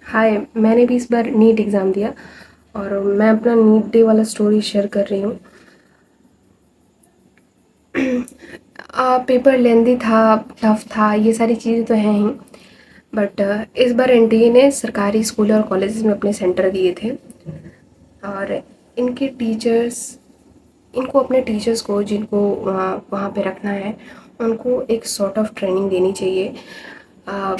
हाय, मैंने भी इस बार नीट एग्ज़ाम दिया और मैं अपना नीट डे वाला स्टोरी शेयर कर रही हूँ। पेपर लेंदी था, टफ था, ये सारी चीज़ें तो हैं ही। बट इस बार एनटीए ने सरकारी स्कूल और कॉलेजेस में अपने सेंटर दिए थे और इनके टीचर्स इनको अपने टीचर्स को जिनको वहाँ पे रखना है, उनको एक सॉर्ट ऑफ ट्रेनिंग देनी चाहिए। अ,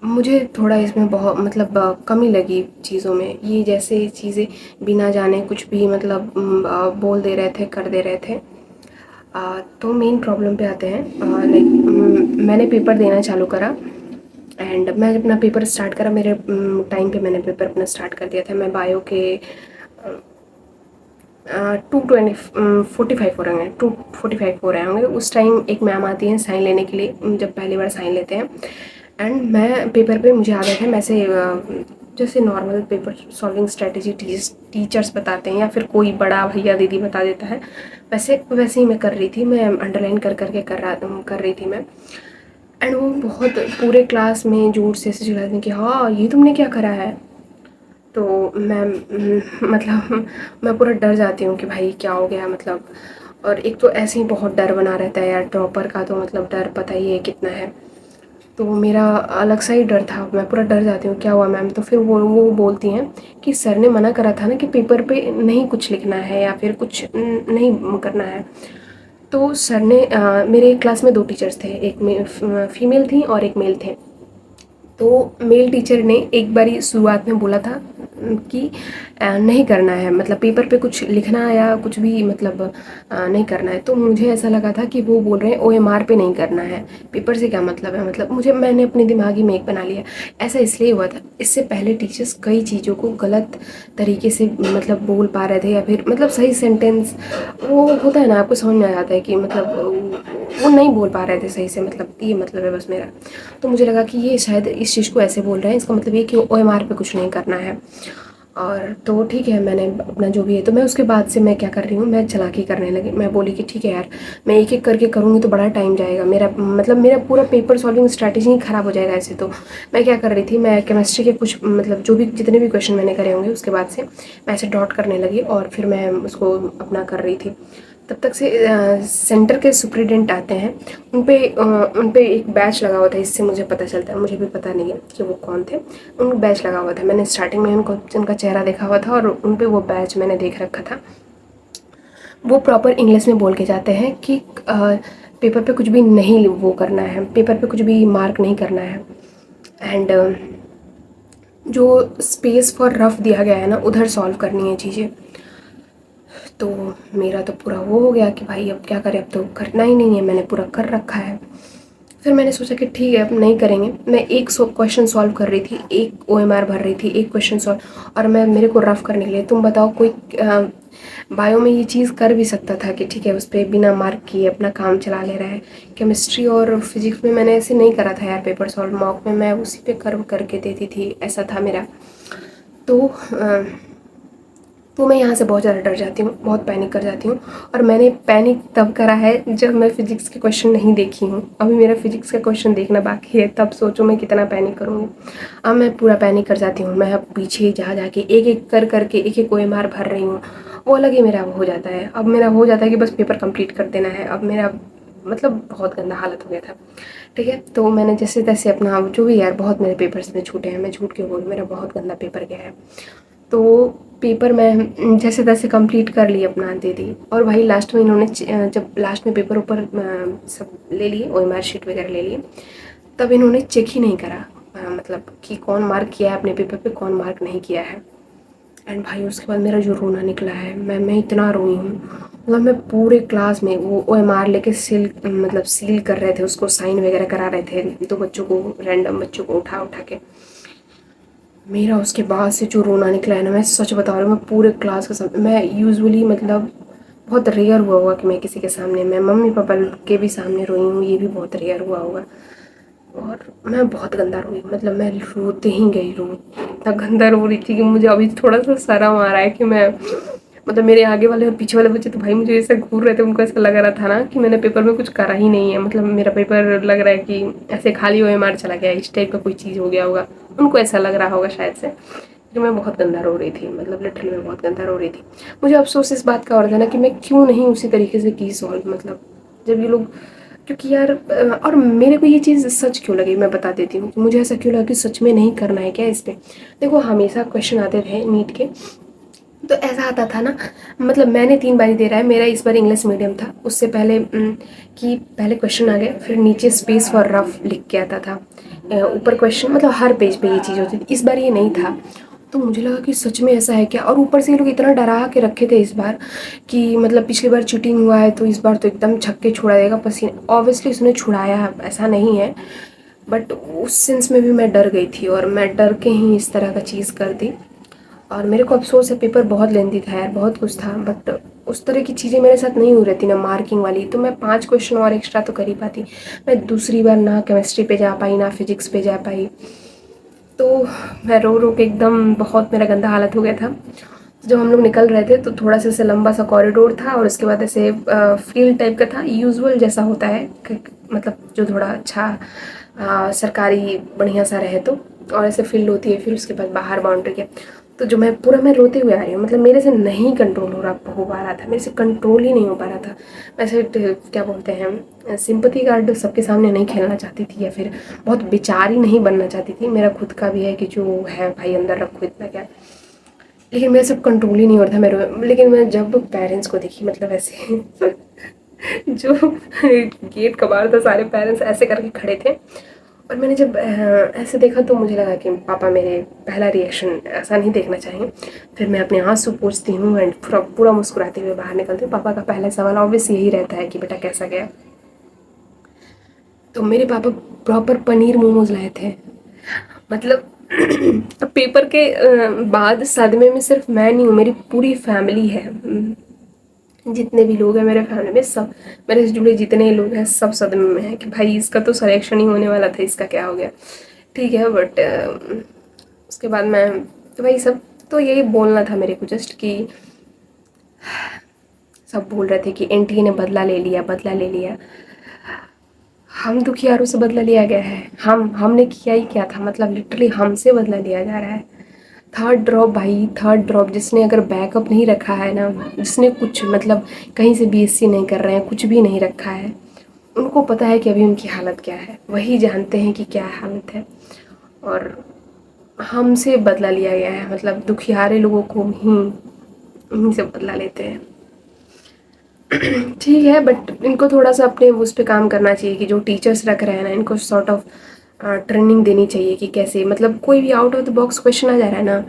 मुझे थोड़ा इसमें बहुत मतलब कमी लगी चीज़ों में। ये जैसे चीज़ें बिना जाने कुछ भी मतलब बोल दे रहे थे, कर दे रहे थे। तो मेन प्रॉब्लम पे आते हैं। लाइक मैंने पेपर देना चालू करा एंड मैं अपना पेपर स्टार्ट करा। मेरे टाइम पे मैंने पेपर अपना स्टार्ट कर दिया था। मैं बायो के 2:45 हो रहे हैं, 2:45 हो रहे होंगे। उस टाइम एक मैम आती हैं साइन लेने के लिए, जब पहली बार साइन लेते हैं। एंड मैं पेपर पे मुझे आदत है, मैं से जैसे normal paper solving strategy teachers बताते हैं या फिर कोई बड़ा भैया दीदी बता देता है, वैसे ही मैं कर रही थी। मैं अंडरलाइन कर करके कर रही थी मैं। एंड वो बहुत पूरे क्लास में जोर से ऐसे चिल्लाते हैं कि हाँ, ये तुमने क्या करा है। तो मैं मतलब मैं पूरा डर जाती हूँ कि भाई क्या हो गया मतलब। और एक तो ऐसे ही बहुत डर बना रहता है यार, टॉपर का तो मतलब डर पता ही है कितना है। तो मेरा अलग सा ही डर था, मैं पूरा डर जाती हूँ क्या हुआ मैम। तो फिर वो बोलती हैं कि सर ने मना करा था ना कि पेपर पे नहीं कुछ लिखना है या फिर कुछ नहीं करना है। तो सर ने मेरे क्लास में 2 टीचर्स थे, एक फीमेल थी और एक मेल थे। तो मेल टीचर ने एक बारी शुरुआत में बोला था कि नहीं करना है, मतलब पेपर पे कुछ लिखना या कुछ भी मतलब नहीं करना है। तो मुझे ऐसा लगा था कि वो बोल रहे हैं ओएमआर पे नहीं करना है, पेपर से क्या मतलब है। मतलब मैंने अपने दिमाग ही में एक बना लिया। ऐसा इसलिए हुआ था, इससे पहले टीचर्स कई चीज़ों को गलत तरीके से मतलब बोल पा रहे थे या फिर मतलब सही सेंटेंस वो होता है ना, आपको समझ में आ जाता है कि मतलब वो नहीं बोल पा रहे थे सही से, मतलब ये मतलब है बस मेरा। तो मुझे लगा कि ये शायद इस चीज़ को ऐसे बोल रहे हैं, इसका मतलब ये कि ओएमआर पे कुछ नहीं करना है। और तो ठीक है, मैंने अपना जो भी है, तो मैं उसके बाद से मैं क्या कर रही हूँ, मैं चालाकी करने लगी। मैं बोली कि ठीक है यार, मैं एक एक करके करूँगी तो बड़ा टाइम जाएगा मेरा, मतलब मेरा पूरा पेपर सॉल्विंग स्ट्रैटेजी ही ख़राब हो जाएगा ऐसे। तो मैं क्या कर रही थी, मैं केमिस्ट्री के कुछ मतलब जो भी जितने भी क्वेश्चन मैंने करे होंगे उसके बाद से मैं ऐसे डॉट करने लगी और फिर मैं उसको अपना कर रही थी। तब तक से सेंटर के सुप्रिटेंडेंट आते हैं। उन पे एक बैच लगा हुआ था, इससे मुझे पता चलता है, मुझे भी पता नहीं है कि वो कौन थे। उन बैच लगा हुआ था, मैंने स्टार्टिंग में उनका चेहरा देखा हुआ था और उन पे वो बैच मैंने देख रखा था। वो प्रॉपर इंग्लिश में बोल के जाते हैं कि पेपर पे कुछ भी नहीं वो करना है, पेपर पे कुछ भी मार्क नहीं करना है। एंड जो स्पेस फॉर रफ दिया गया है ना, उधर सॉल्व करनी है चीज़ें। तो मेरा तो पूरा वो हो गया कि भाई अब क्या करें, अब तो करना ही नहीं है, मैंने पूरा कर रखा है। फिर मैंने सोचा कि ठीक है अब नहीं करेंगे। मैं एक क्वेश्चन सॉल्व कर रही थी, एक ओएमआर भर रही थी, एक क्वेश्चन सॉल्व। और मैं मेरे को रफ करने के लिए, तुम बताओ कोई बायो में ये चीज़ कर भी सकता था कि ठीक है उस पर बिना मार्क किए अपना काम चला ले रहा है। केमिस्ट्री और फिजिक्स में मैंने ऐसे नहीं करा था यार, पेपर सॉल्व मॉक में मैं उसी पे कर्व करके देती थी, ऐसा था मेरा। तो मैं यहाँ से बहुत ज़्यादा डर जाती हूँ, बहुत पैनिक कर जाती हूँ। और मैंने पैनिक तब करा है जब मैं फ़िज़िक्स के क्वेश्चन नहीं देखी हूँ। अभी मेरा फ़िज़िक्स का क्वेश्चन देखना बाकी है, तब सोचो मैं कितना पैनिक करूँगी। अब मैं पूरा पैनिक कर जाती हूँ, मैं अब पीछे जा के एक एक कर करके एक एक ओएमआर भर रही हूँ। वो अलग ही मेरा हो जाता है। अब मेरा हो जाता है कि बस पेपर कंप्लीट कर देना है। अब मेरा मतलब बहुत गंदा हालत हो गया था। ठीक है, तो मैंने जैसे तैसे अपना जो भी यार, बहुत मेरे पेपर्स में छूटे हैं, मैं झूठ क्यों बोलूँ, मेरा बहुत गंदा पेपर गया है। तो पेपर मैं जैसे तैसे कंप्लीट कर ली, अपना दे दी। और भाई लास्ट में इन्होंने जब लास्ट में पेपर ऊपर सब ले लिए, ओएमआर शीट वगैरह ले लिए, तब इन्होंने चेक ही नहीं करा मतलब कि कौन मार्क किया है अपने पेपर पे, कौन मार्क नहीं किया है। एंड भाई उसके बाद मेरा जो रोना निकला है, मैं इतना रोई हूँ। मतलब मैं पूरे क्लास में वो ओएमआर लेके सील कर रहे थे उसको, साइन वगैरह करा रहे थे 2 बच्चों को, रैंडम बच्चों को उठा उठा के। मेरा उसके बाद से जो रोना निकला है ना, मैं सच बता रही हूँ, मैं पूरे क्लास के सामने, मैं यूजुअली मतलब बहुत रेयर हुआ होगा कि मैं किसी के सामने, मैं मम्मी पापा के भी सामने रोई हूँ, ये भी बहुत रेयर हुआ होगा। और मैं बहुत गंदा रोई, मतलब मैं रोते ही गई, रो इतना गंदा रो रही थी कि मुझे अभी थोड़ा सा शर्म आ रहा है कि मैं मतलब मेरे आगे वाले और पीछे वाले बच्चे तो भाई मुझे ऐसे घूर रहे थे, उनको ऐसा लग रहा था ना कि मैंने पेपर में कुछ करा ही नहीं है, मतलब मेरा पेपर लग रहा है कि ऐसे खाली हुए मार चला गया, इस टाइप का कोई चीज़ हो गया होगा, उनको ऐसा लग रहा होगा शायद से। कि मैं बहुत गंदा रो रही थी, मतलब लिटरली मैं बहुत गंदा रो रही थी। मुझे अफसोस इस बात का और था ना कि मैं क्यों नहीं उसी तरीके से की सॉल्व, मतलब जब ये लोग, क्योंकि यार और मेरे को ये चीज़ सच क्यों लगी मैं बता देती हूँ कि मुझे ऐसा क्यों लगा कि सच में नहीं करना है क्या इस पर। देखो हमेशा क्वेश्चन आते थे नीट के, तो ऐसा आता था ना, मतलब मैंने 3 बारी दे रहा है, मेरा इस बार इंग्लिश मीडियम था, उससे पहले कि पहले क्वेश्चन आ गए, फिर नीचे स्पेस फॉर रफ लिख के आता था, ऊपर क्वेश्चन, मतलब हर पेज पे ये चीज़ होती थी। इस बार ये नहीं था, तो मुझे लगा कि सच में ऐसा है क्या। और ऊपर से ये लोग इतना डरा के रखे थे इस बार कि मतलब पिछली बार चीटिंग हुआ है तो इस बार तो एकदम छक्के छुड़ा देगा पसीने, ऑब्वियसली उसने छुड़ाया है, ऐसा नहीं है, बट उस सेंस में भी मैं डर गई थी और मैं डर के ही इस तरह का चीज़ कर दी। और मेरे को अफसोस है, पेपर बहुत लेंथी था यार, बहुत कुछ था, बट उस तरह की चीज़ें मेरे साथ नहीं हो रही थी ना मार्किंग वाली, तो मैं 5 क्वेश्चन और एक्स्ट्रा तो कर ही पाती। मैं दूसरी बार ना केमिस्ट्री पे जा पाई ना फिजिक्स पे जा पाई, तो मैं रो रो के एकदम बहुत मेरा गंदा हालत हो गया था। जब हम लोग निकल रहे थे तो थोड़ा सा ऐसे लंबा सा कॉरिडोर था और उसके बाद ऐसे फील्ड टाइप का था, यूजुअल जैसा होता है मतलब जो थोड़ा अच्छा सरकारी बढ़िया सा रहे तो, और ऐसे फील्ड होती है, फिर उसके बाद बाहर बाउंड्री के। तो जो मैं रोते हुए आ रही हूँ, मतलब मेरे से नहीं कंट्रोल हो पा रहा था, मेरे से कंट्रोल ही नहीं हो पा रहा था। वैसे क्या बोलते हैं, सिंपथी कार्ड सबके सामने नहीं खेलना चाहती थी या फिर बहुत बेचारी नहीं बनना चाहती थी, मेरा खुद का भी है कि जो है भाई अंदर रखो इतना क्या, लेकिन मेरा सब कंट्रोल ही नहीं हो रहा था मेरे। लेकिन मैं जब पेरेंट्स को देखी, मतलब ऐसे जो गेट कबाड़ था, सारे पेरेंट्स ऐसे करके खड़े थे, और मैंने जब ऐसे देखा तो मुझे लगा कि पापा मेरे पहला रिएक्शन ऐसा नहीं देखना चाहिए। फिर मैं अपने आंसू पोंछती हूँ एंड पूरा पूरा मुस्कुराते हुए बाहर निकलती हूँ। पापा का पहला सवाल ऑब्वियस यही रहता है कि बेटा कैसा गया। तो मेरे पापा प्रॉपर पनीर मोमोज लाए थे, मतलब पेपर के बाद सदमे में सिर्फ मैं नहीं हूँ, मेरी पूरी फैमिली है। जितने भी लोग हैं मेरे फैमिली में, सब मेरे से जुड़े जितने लोग हैं सब सदमे में हैं कि भाई इसका तो सिलेक्शन ही होने वाला था, इसका क्या हो गया। ठीक है, बट उसके बाद मैं, तो भाई सब तो यही बोलना था मेरे को जस्ट कि सब बोल रहे थे कि एनटीए ने बदला ले लिया, बदला ले लिया। हम दुखियारों से बदला लिया गया है, हमने किया ही क्या था, मतलब लिटरली हमसे बदला लिया जा रहा है। थर्ड ड्रॉप भाई, थर्ड ड्रॉप, जिसने अगर बैकअप नहीं रखा है ना, जिसने कुछ मतलब कहीं से बीएससी नहीं कर रहे हैं, कुछ भी नहीं रखा है, उनको पता है कि अभी उनकी हालत क्या है, वही जानते हैं कि क्या हालत है। और हमसे बदला लिया गया है, मतलब दुखियारे लोगों को ही इन्हीं से बदला लेते हैं। ठीक है, बट इनको थोड़ा सा अपने उस पर काम करना चाहिए कि जो टीचर्स रख रहे हैं ना, इनको सॉर्ट ऑफ ट्रेनिंग देनी चाहिए कि कैसे, मतलब कोई भी out of the box question आ जा रहा है ना,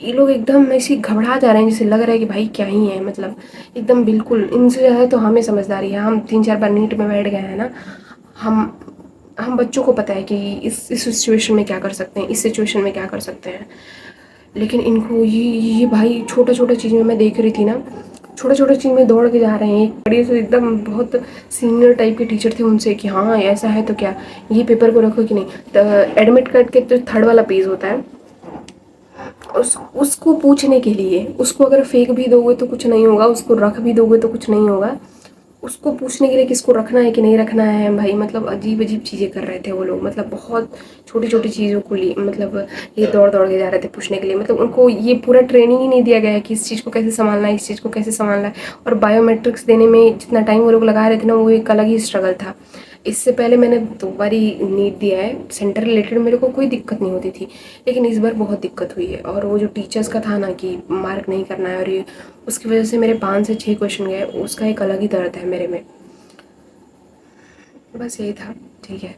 ये लोग एकदम ऐसे घबरा जा रहे हैं, जैसे लग रहा है कि भाई क्या ही है, मतलब एकदम बिल्कुल इनसे ज़्यादा तो हमें समझदारी है। हम 3-4 बार नीट में बैठ गए हैं ना, हम हम बच्चों को पता है कि इस सिचुएशन में क्या कर सकते हैं, इस सिचुएशन में क्या कर सकते हैं। लेकिन इनको ये भाई छोटा छोटा चीज़ में मैं देख रही थी ना, छोटा छोटा चीज़ में दौड़ के जा रहे हैं। एक बड़ी से एकदम बहुत सीनियर टाइप के टीचर थे, उनसे कि हाँ ऐसा है तो क्या ये पेपर को रखो कि नहीं, तो एडमिट कार्ड के जो थर्ड वाला पेज होता है उसको पूछने के लिए, उसको अगर फेंक भी दोगे तो कुछ नहीं होगा, उसको रख भी दोगे तो कुछ नहीं होगा, उसको पूछने के लिए किसको रखना है कि नहीं रखना है भाई, मतलब अजीब अजीब चीज़ें कर रहे थे वो लोग, मतलब बहुत छोटी छोटी चीज़ों को लिए, मतलब ये दौड़ दौड़ के जा रहे थे पूछने के लिए। मतलब उनको ये पूरा ट्रेनिंग ही नहीं दिया गया है कि इस चीज़ को कैसे संभालना है, इस चीज़ को कैसे संभालना है। और बायोमेट्रिक्स देने में जितना टाइम वो लोग लगा रहे थे ना, वो एक अलग ही स्ट्रगल था। इससे पहले मैंने 2 बारी नीट दिया है, सेंटर रिलेटेड मेरे को कोई दिक्कत नहीं होती थी, लेकिन इस बार बहुत दिक्कत हुई है। और वो जो टीचर्स का था ना कि मार्क नहीं करना है, और ये उसकी वजह से मेरे 5 से 6 क्वेश्चन गए, उसका एक अलग ही दर्द है मेरे में। बस यही था। ठीक है।